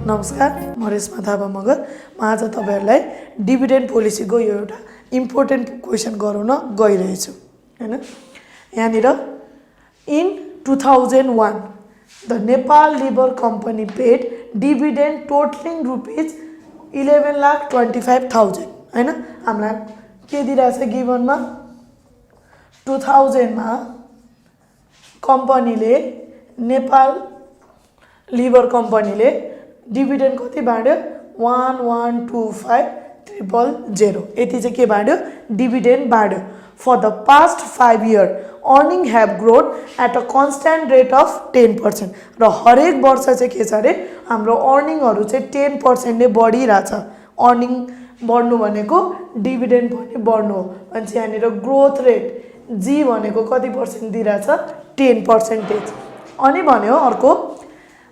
नमस्कार, म रेशमा थापा मगर। म आज तपाईहरुलाई डिभिडेन्ड पोलिसीको यो एउटा इम्पोर्टेन्ट क्वेशन गराउन गइरहेछु हैन। यहाँनिर इन 2001 द नेपाल लिबर company paid dividend totalling rupees 11,25,000 हैन। हामीलाई के दिइराछ गिभनमा 2000 मा कम्पनीले नेपाल लिबर कम्पनीले डिभिडेन्ड कति बाँड्यो 1125,000 यति चाहिँ के बाँड्यो डिभिडेन्ड बाँड्यो। For the past 5 year earning have grown at a constant rate of 10% र हरेक वर्ष चाहिँ के छ अरे हाम्रो अर्निङहरु चाहिँ 10% ले बढिरहेछ। अर्निङ बढ्नु भनेको डिभिडेन्ड पनि बढ्नु हो। अनि यहाँनिर ग्रोथ रेट जी भनेको कति पर्सेन्ट दिइरहेछ 10%। अनि भन्यो अर्को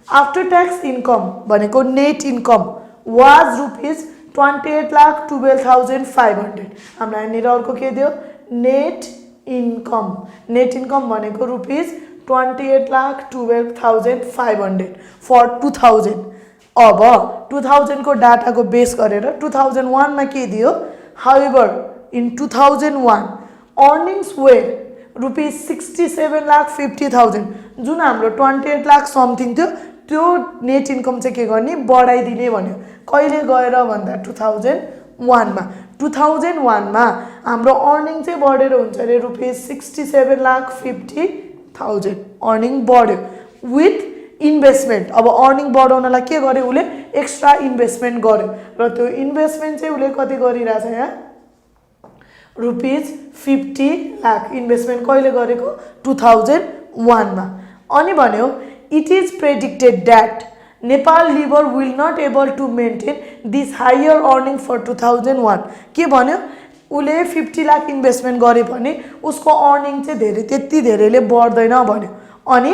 आफ्टर ट्याक्स इन्कम भनेको नेट इन्कम वाज रुपीज 28,12,500। हामीलाई यहाँनिर अर्को के दियो नेट इन्कम। नेट इन्कम भनेको रुपीज 28,12,500 फर 2000। अब 2000 को डाटा को बेस गरेर 2001 मा के दियो however in 2001 earnings were rupees 67,50,000 जुन हाम्रो 28 लाख समथिङ थियो त्यो नेट इन्कम चाहिँ के गर्ने बढाइदिने भन्यो। कहिले गएर भन्दा 2001 मा 2001 मा हाम्रो अर्निङ चाहिँ बढेर हुन्छ रे रुपीज 67,50,000 अर्निङ बढ्यो विथ इन्भेस्टमेन्ट। अब अर्निङ बढाउनलाई के गर्यो उले एक्स्ट्रा इन्भेस्टमेन्ट गर्यो र त्यो इन्भेस्टमेन्ट चाहिँ उले कति गरिरहेछ यहाँ रुपीज 50 लाख इन्भेस्टमेन्ट कहिले गरेको 2001 मा। अनि भन्यो it is predicted that Nepal लिबर will not able to maintain this higher earning for 2001। के भन्यो उले 50 लाख इन्भेस्टमेन्ट गरे पनि उसको अर्निङ चाहिँ धेरै त्यति धेरैले बढ्दैन भन्यो। अनि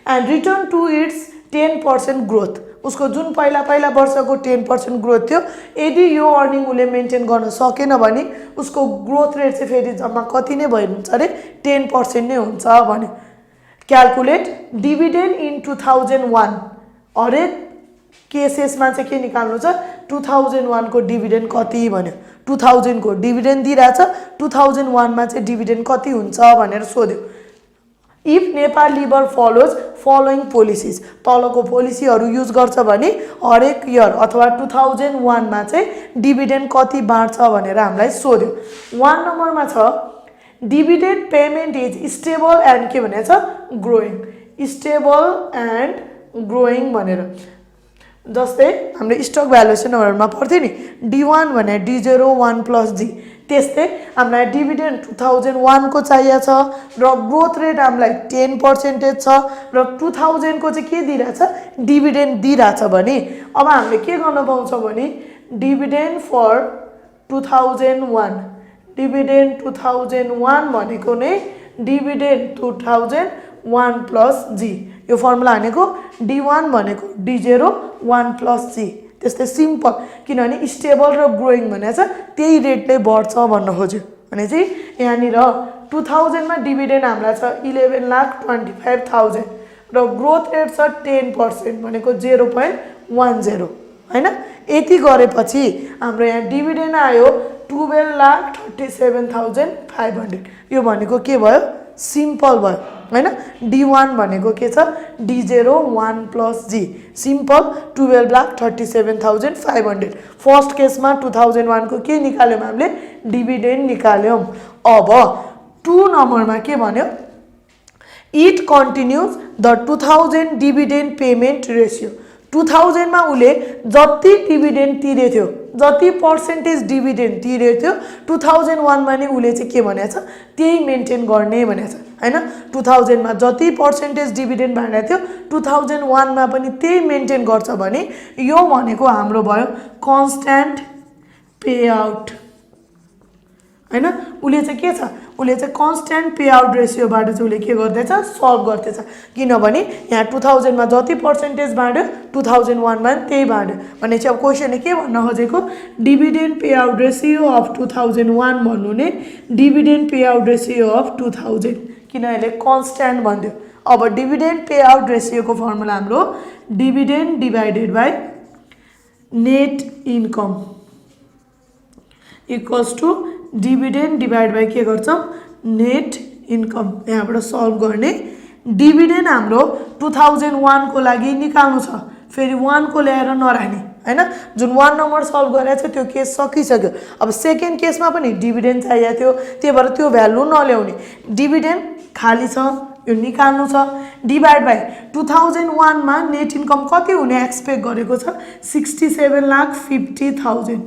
and return to its 10% growth उसको जुन पहिला वर्षको 10% ग्रोथ थियो यदि यो अर्निङ उले मेन्टेन गर्न सकेन भने उसको ग्रोथ रेट चाहिँ फेरि जम्मा कति नै भइन्छ अरे 10% नै हुन्छ भन्यो। क्याल्कुलेट डिभिडेन्ड इन 2001 हरेक केसेसमा चाहिँ के निकाल्नु छ 2001 को डिभिडेन्ड कति भन्यो। 2000 को डिभिडेन्ड दिइराछ 2001 मा चाहिँ डिभिडेन्ड कति हुन्छ भनेर सोध्यो। इफ नेपाल लिबर फलोज फलोइङ पोलिसीज तलको पोलिसीहरु युज गर्छ भने हरेक इयर अथवा 2001 मा चाहिँ डिभिडेन्ड कति बाँड्छ भनेर हामीलाई सोध्यो। 1 नम्बरमा छ dividend payment is stable and के भनेछ ग्रोइङ स्टेबल एन्ड ग्रोइङ भनेर। जस्तै हाम्रो स्टक भ्यालुएसनहरुमा पर्थ्यो नि D1 भने D0 1 + G त्यस्तै हामीलाई डिभिडेन्ड 2001 को चाहिएको छ र ग्रोथ रेट हामीलाई 10% छ र 2000 को चाहिँ के दिइराछ डिभिडेन्ड दिइराछ भने अब हामीले के गर्न पाउँछ भने डिभिडेन्ड फर 2001 डिभिडेन्ड 2001 भनेको नै डिभिडेन्ड 2001 + G यो फर्मुला हानेको D1 भनेको D0 1 + G त्यस्तै सिम्पल किनभने स्टेबल र ग्रोइङ भनेछ त्यही रेटले बढ्छ भन्न खोज्यो भने चाहिँ यहाँनिर 2000 मा डिभिडेन्ड हामीलाई छ 11,25,000 र ग्रोथ रेट छ 10% भनेको 0.10 हैन। यति गरेपछि हाम्रो यहाँ डिभिडेन्ड आयो 12,37,500 यो भनेको के भयो सिम्पल भयो हैन। D1 भनेको के छ D0 1 + G सिम्पल 12,37,500 फर्स्ट केसमा 2001 को के निकाल्यौं हामीले डिभिडेन्ड निकाल्यौं। अब 2 नम्बरमा के भन्यो it continues the 2000 dividend payment ratio 2000 मा उले जति डिभिडेन्ड तिरे थियो जति पर्सेन्टेज डिभिडेन्ड तिरे थियो 2001 मा नै उले चाहिँ के भनेछ त्यही मेन्टेन गर्ने भनेछ हैन। 2000 मा जति पर्सेन्टेज डिभिडेन्ड बाँडेको थियो 2001 मा पनि त्यही मेन्टेन गर्छ भने यो भनेको हाम्रो भयो कन्स्ट्यान्ट पे आउट हैन। उले चाहिँ के छ उले चाहिँ कन्स्ट्यान्ट पे आउट रेशियोबाट चाहिँ उले के गर्दैछ सल्भ गर्दैछ किनभने यहाँ 2000 मा जति पर्सेन्टेज बाँड्यो 2001 मा त्यही बाँड्यो भने चाहिँ अब क्वेशनले के भन्न खोजेको dividend pay out ratio of 2001 भन्नु ने dividend pay out ratio of 2000 किन यसले कन्स्ट्यान्ट भन्दियो। अब डिभिडेन्ड पे आउट रेशियो को फर्मुला हाम्रो dividend divided by net income equals to dividend divide by के गर्छौँ नेट इन्कम। यहाँबाट सल्भ गर्ने डिभिडेन्ड हाम्रो 2001 को लागि निकाल्नु छ, फेरि 1 को ल्याएर नराख्ने हैन। जुन 1 नम्बर सल्भ गरेको छ त्यो केस सकिसक्यो। अब सेकेन्ड केसमा पनि डिभिडेन्ड चाहिएको थियो, त्यही भएर त्यो भ्यालु नल्याउने, डिभिडेन्ड खाली छ यो निकाल्नु छ। डिभाइड बाई 2001 मा नेट इन्कम कति हुने एक्सपेक्ट गरेको छ 67,50,000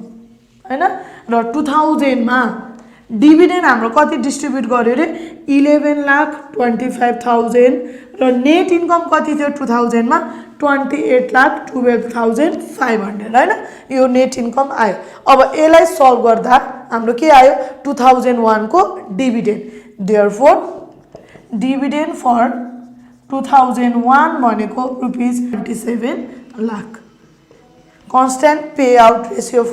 हैन। र 2000 मा डिभिडेन्ड हाम्रो कति डिस्ट्रिब्युट गर्यो रे 11,25,000 र नेट इन्कम कति थियो 2000 मा 28,12,500 हैन। यो नेट इन्कम आयो। अब यसलाई सल्भ गर्दा हाम्रो के आयो 2001 को डिभिडेन्ड। देयरफोर डिभिडेन्ड फर 2001 भनेको ₹27 lakh. Constant pay out ratio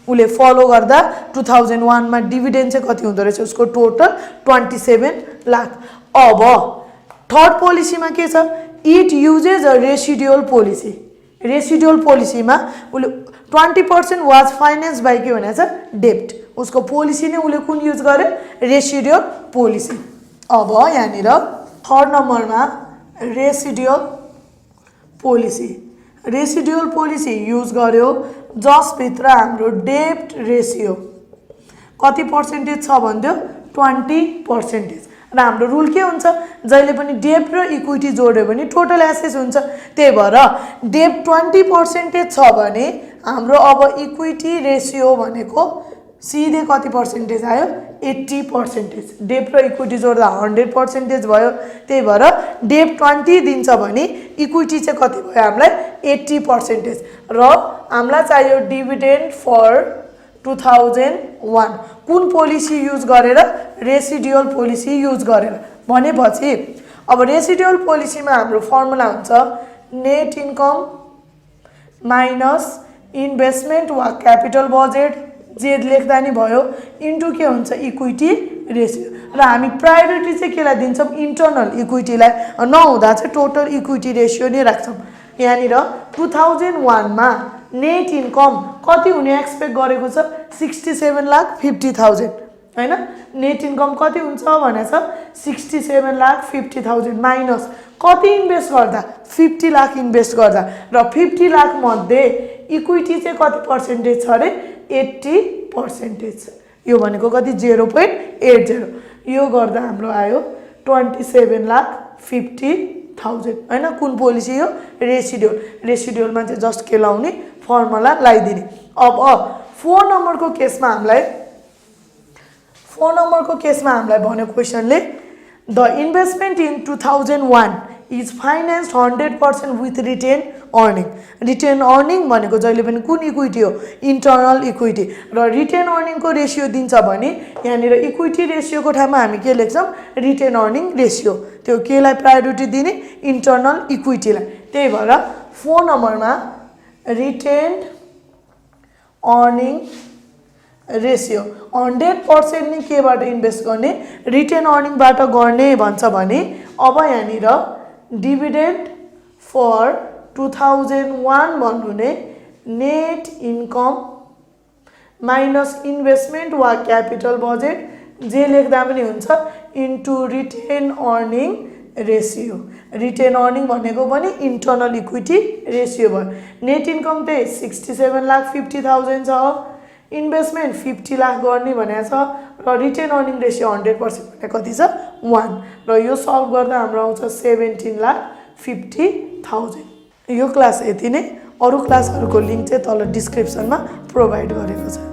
उले फलो गर्दा 2001 मा डिभिडेन्ड चाहिँ कति हुँदो रहेछ उसको टोटल 27 लाख। अब थर्ड पोलिसीमा के छ it uses a residual policy. Residual पोलिसीमा उले 20% वाज फाइनेन्स बाई के भनेको छ डेब्ट। उसको पोलिसी नै उले कुन युज गर्यो रेसिडुअल पोलिसी। अब यहाँनिर थर्ड नम्बरमा residual policy, residual policy use गर्यो जसभित्र हाम्रो डेब्ट रेसियो कति पर्सेन्टेज छ भन्दियो 20%। र हाम्रो रुल के हुन्छ जहिले पनि डेब्ट र इक्विटी जोड्यो भने टोटल एसेट्स हुन्छ। त्यही भएर डेब्ट 20% छ भने हाम्रो अब इक्विटी रेसियो भनेको सिधै कति पर्सेन्टेज आयो 80%। डेब्ट र इक्विटी जोड्दा 100% भयो। त्यही भएर डेब्ट 20 दिन्छ भने इक्विटी चाहिँ कति भयो हामीलाई 80%। र हामीलाई चाहियो डिभिडेन्ड फर 2001 कुन पोलिसी युज गरेर रेसिडुअल पोलिसी युज गरेर भनेपछि अब रेसिडुअल पोलिसीमा हाम्रो फर्मुला हुन्छ नेट इन्कम माइनस इन्भेस्टमेन्ट वा क्यापिटल बजेट जे लेख्दा नि भयो इन्टु के हुन्छ इक्विटी रेसियो। र हामी प्रायोरिटी चाहिँ केलाई दिन्छौँ इन्टर्नल इक्विटीलाई नहुँदा चाहिँ टोटल इक्विटी रेसियो नै राख्छौँ। यहाँनिर 2001 मा नेट इन्कम कति हुने एक्सपेक्ट गरेको छ 67,50,000 हैन। नेट इन्कम कति हुन्छ भनेछ 67,50,000 माइनस कति इन्भेस्ट गर्दा 50 लाख इन्भेस्ट गर्दा र 50 लाख मध्ये इक्विटी चाहिँ कति पर्सेन्टेज छ रे 80%। यो भनेको कति 0.80। यो गर्दा हाम्रो आयो 27,50,000 हैन। कुन पोलिसी हो रेसिडुअल। रेसिडुअलमा चाहिँ जस्ट के लाउने फर्मुला लगाइदिने। अब 4 नम्बरको केसमा हामीलाई भन्यो क्वेसनले the investment in 2001 is financed 100% with retain earning. Retain earning भनेको जहिले पनि कुन इक्विटी हो इन्टर्नल इक्विटी। र रिटेन अर्निङको रेसियो दिन्छ भने यहाँनिर इक्विटी रेसियोको ठाउँमा हामी के लेख्छौँ रिटेन अर्निङ रेसियो। त्यो केलाई प्रायोरिटी दिने इन्टर्नल इक्विटीलाई। त्यही भएर 4 नम्बरमा रिटेन अर्निङ रेसियो 100% नै केबाट इन्भेस्ट गर्ने रिटेन अर्निङबाट गर्ने भन्छ भने अब यहाँनिर डिभिडेन्ड फर 2001 भन्नु नै नेट इन्कम माइनस इन्भेस्टमेन्ट वा क्यापिटल बजेट जे लेख्दा पनि हुन्छ into retain earning ratio. Retain earning भनेको पनि इन्टर्नल इक्विटी रेसियो भयो। नेट इन्कम चाहिँ 67,50,000 छ, इन्भेस्टमेन्ट 50 लाख गर्ने भनेको छ र रिटेन अर्निङ रेसियो 100% भने कति छ 1। र यो सल्भ गर्दा हाम्रो आउँछ 17,50,000। यो क्लास यति नै। अरु क्लासहरुको लिंक चाहिँ तल डिस्क्रिप्सनमा प्रोभाइड गरेको छ।